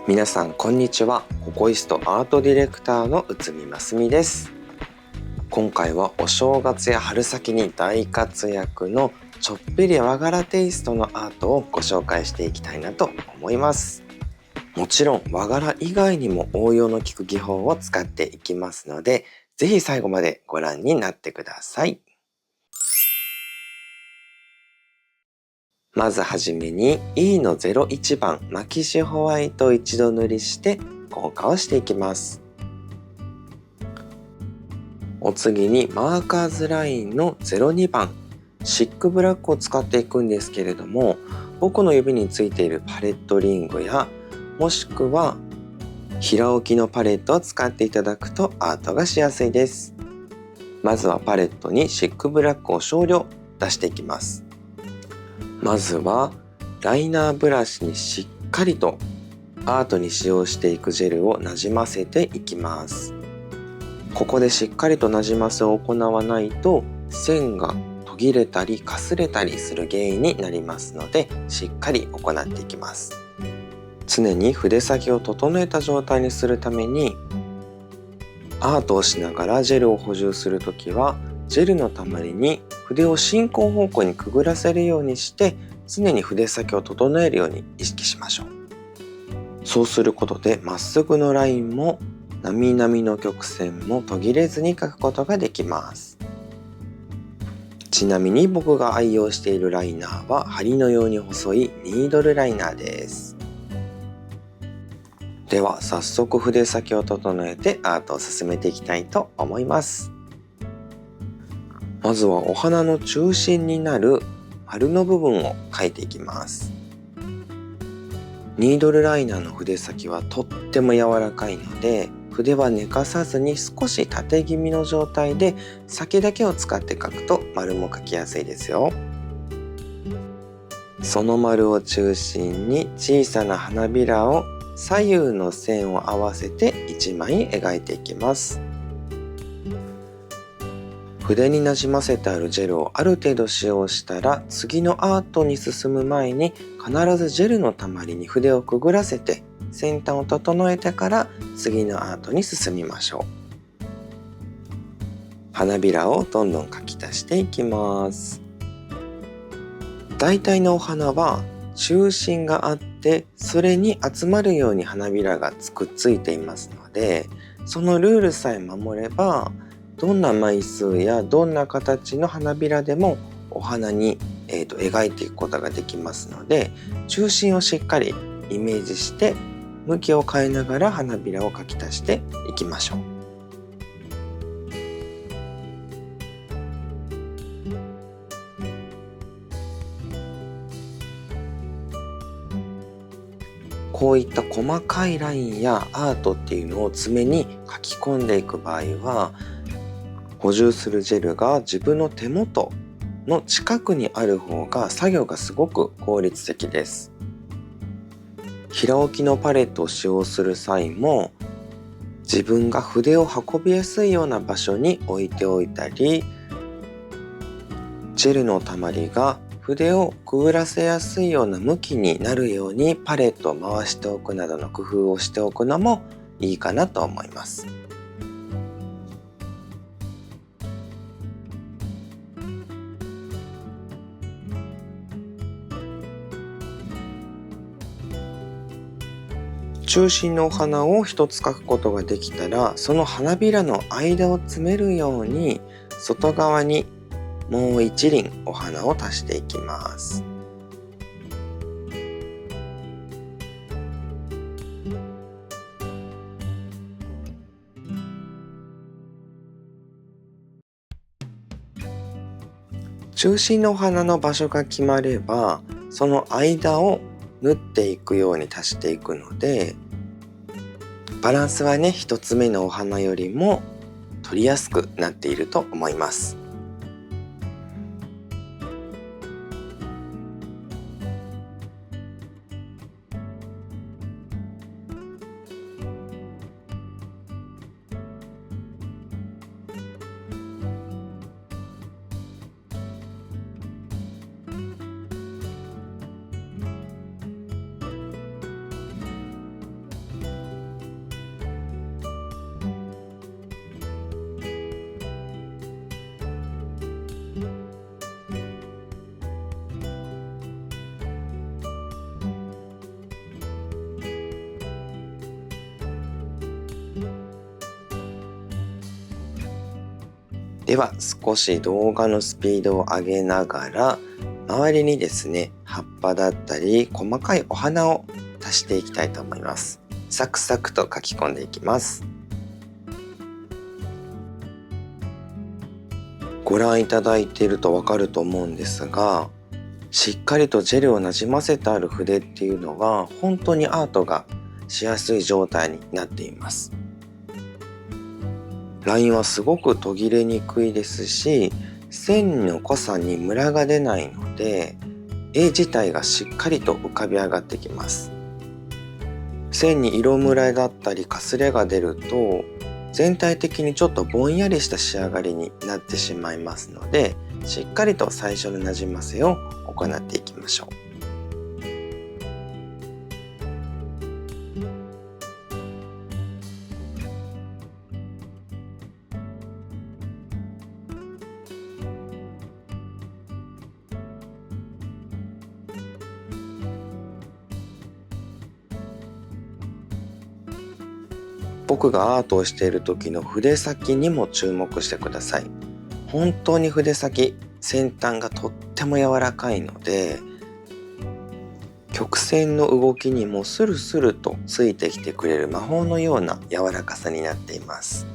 皆さんこんにちは。ココイストアートディレクターの内海ますみです。今回はお正月や春先に大活躍のちょっぴり和柄テイストのアートをご紹介していきたいなと思います。もちろん和柄以外にも応用の利く技法を使っていきますので、ぜひ最後までご覧になってください。まずはじめに E の01番マキシホワイトを一度塗りして硬化をしていきます。お次にマーカーズラインの02番シックブラックを使っていくんですけれども、僕の指についているパレットリングやもしくは平置きのパレットを使っていただくとアートがしやすいです。まずはパレットにシックブラックを少量出していきます。まずはライナーブラシにしっかりとアートに使用していくジェルをなじませていきます。ここでしっかりとなじませを行わないと線が途切れたりかすれたりする原因になりますので、しっかり行っていきます。常に筆先を整えた状態にするために、アートをしながらジェルを補充するときはジェルのたまりに筆を進行方向にくぐらせるようにして常に筆先を整えるように意識しましょう。そうすることでまっすぐのラインもなみなみの曲線も途切れずに描くことができます。ちなみに僕が愛用しているライナーは針のように細いニードルライナーです。では早速筆先を整えてアートを進めていきたいと思います。まずはお花の中心になる丸の部分を描いていきます。ニードルライナーの筆先はとっても柔らかいので、筆は寝かさずに少し縦気味の状態で先だけを使って描くと丸も描きやすいですよ。その丸を中心に小さな花びらを左右の線を合わせて1枚描いていきます。筆になじませてあるジェルをある程度使用したら、次のアートに進む前に必ずジェルのたまりに筆をくぐらせて先端を整えてから次のアートに進みましょう。花びらをどんどん描き足していきます。大体のお花は中心があってそれに集まるように花びらがくっついていますので、そのルールさえ守ればどんな枚数やどんな形の花びらでもお花に、描いていくことができますので、中心をしっかりイメージして向きを変えながら花びらを描き足していきましょう。こういった細かいラインやアートっていうのを爪に書き込んでいく場合は、補充するジェルが自分の手元の近くにある方が作業がすごく効率的です。平置きのパレットを使用する際も、自分が筆を運びやすいような場所に置いておいたり、ジェルのたまりが筆をくぐらせやすいような向きになるようにパレットを回しておくなどの工夫をしておくのもいいかなと思います。中心のお花を一つ描くことができたら、その花びらの間を詰めるように外側にもう一輪お花を足していきます。中心のお花の場所が決まれば、その間を縫っていくように足していくので、バランスはね、一つ目のお花よりも取りやすくなっていると思います。では少し動画のスピードを上げながら周りにですね、葉っぱだったり細かいお花を足していきたいと思います。サクサクと書き込んでいきます。ご覧いただいているとわかると思うんですが、しっかりとジェルをなじませてある筆っていうのは本当にアートがしやすい状態になっています。ラインはすごく途切れにくいですし、線の濃さにムラが出ないので絵自体がしっかりと浮かび上がってきます。線に色ムラだったりかすれが出ると全体的にちょっとぼんやりした仕上がりになってしまいますので、しっかりと最初のなじませを行っていきましょう。僕がアートをしている時の筆先にも注目してください。本当に筆先、先端がとっても柔らかいので、曲線の動きにもスルスルとついてきてくれる魔法のような柔らかさになっています。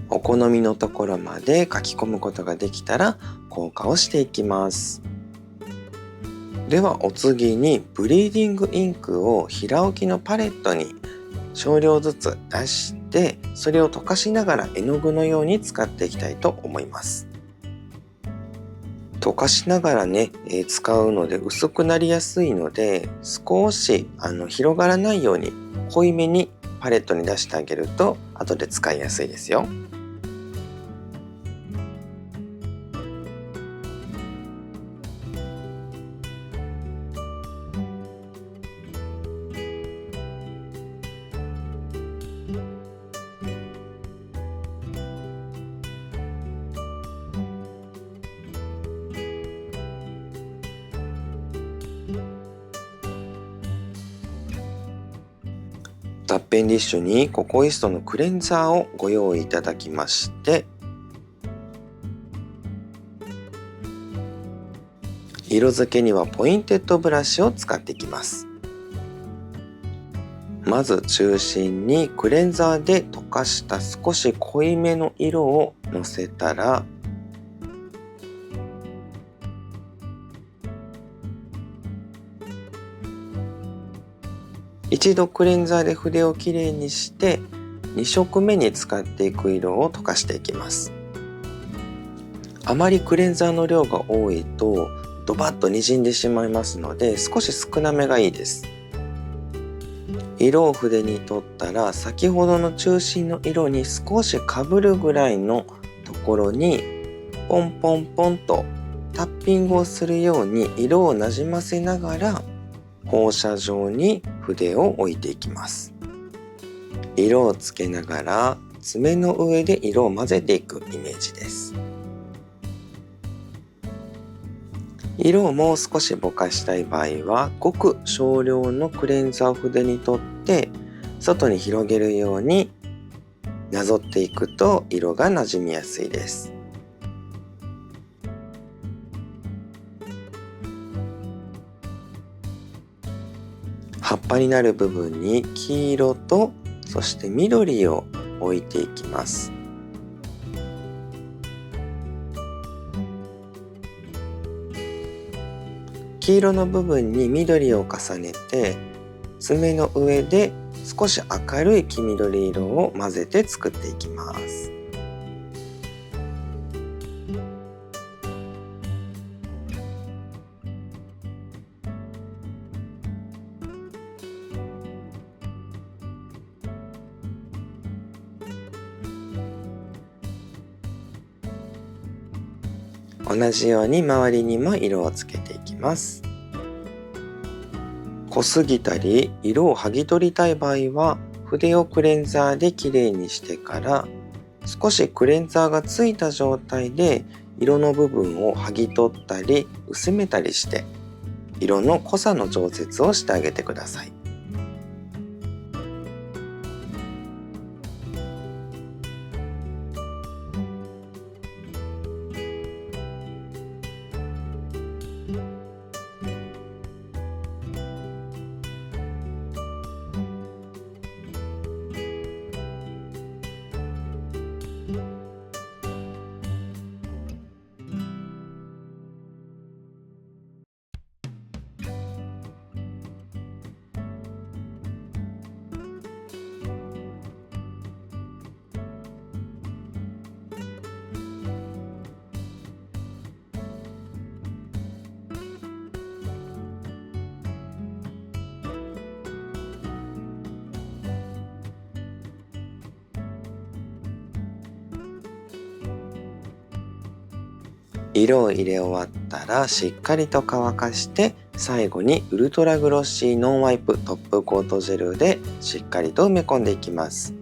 お好みのところまで書き込むことができたら硬化をしていきます。ではお次にブリーディングインクを平置きのパレットに少量ずつ出して、それを溶かしながら絵の具のように使っていきたいと思います。溶かしながらね、使うので薄くなりやすいので、少し広がらないように濃いめにパレットに出してあげると後で使いやすいですよ。脱ペンディッシュにココイストのクレンザーをご用意いただきまして、色付けにはポインテッドブラシを使っていきます。まず中心にクレンザーで溶かした少し濃いめの色をのせたら、一度クレンザーで筆をきれいにして2色目に使っていく色を溶かしていきます。あまりクレンザーの量が多いとドバッとにじんでしまいますので、少し少なめがいいです。色を筆に取ったら先ほどの中心の色に少しかぶるぐらいのところにポンポンポンとタッピングをするように色をなじませながら放射状に筆を置いていきます。色をつけながら爪の上で色を混ぜていくイメージです。色をもう少しぼかしたい場合は、ごく少量のクレンザーを筆に取って外に広げるようになぞっていくと色がなじみやすいです。葉っぱになる部分に黄色とそして緑を置いていきます。黄色の部分に緑を重ねて、爪の上で少し明るい黄緑色を混ぜて作っていきます。同じように周りにも色をつけていきます。濃すぎたり色を剥ぎ取りたい場合は、筆をクレンザーできれいにしてから少しクレンザーがついた状態で色の部分を剥ぎ取ったり薄めたりして色の濃さの調節をしてあげてください。色を入れ終わったらしっかりと乾かして、最後にウルトラグロッシーノンワイプトップコートジェルでしっかりと埋め込んでいきます。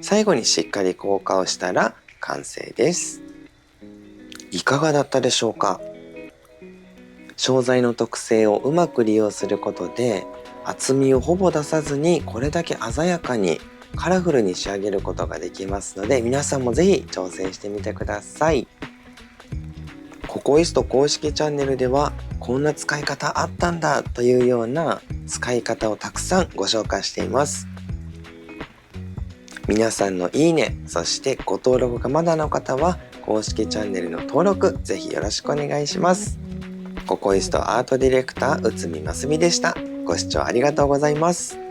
最後にしっかり硬化をしたら完成です。いかがだったでしょうか。商材の特性をうまく利用することで厚みをほぼ出さずにこれだけ鮮やかにカラフルに仕上げることができますので、皆さんもぜひ挑戦してみてください。ココイスト公式チャンネルではこんな使い方あったんだというような使い方をたくさんご紹介しています。皆さんのいいね、そしてご登録がまだの方は公式チャンネルの登録ぜひよろしくお願いします。ココイストアートディレクター内海ますみでした。ご視聴ありがとうございます。